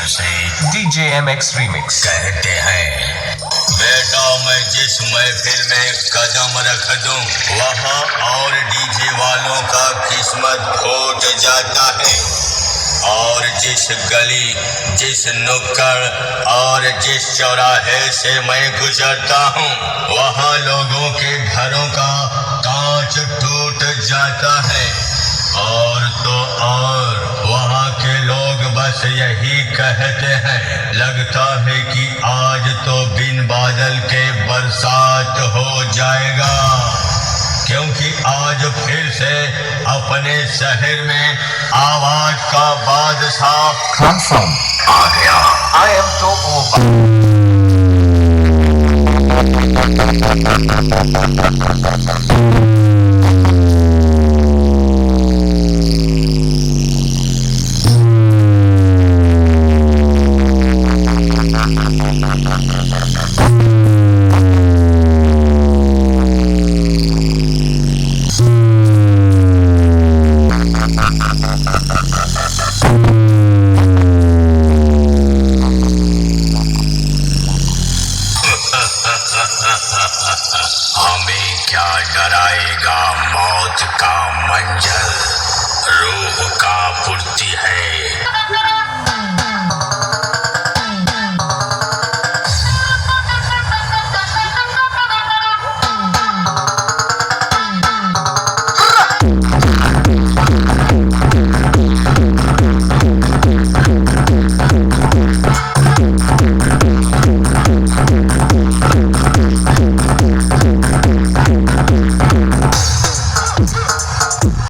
DJMX Remix कहते हैं बेटा मैं जिस महफिल में कदम रख दूं वहां और डीजे वालों का किस्मत फूट जाता है और जिस गली जिस नुक्कड़ और जिस चौराहे से मैं गुजरता हूं वहां लोगों के घरों का कांच टूट जाता है और तो और वहाँ के लोग बस यही कहते हैं लगता है कि आज तो बिन बादल के बरसात हो जाएगा क्योंकि आज फिर से अपने शहर में आवाज का बादशाह Confirm आ गया। I am so हमें क्या डराएगा मौत का मंजर रूह का फुर्ती है।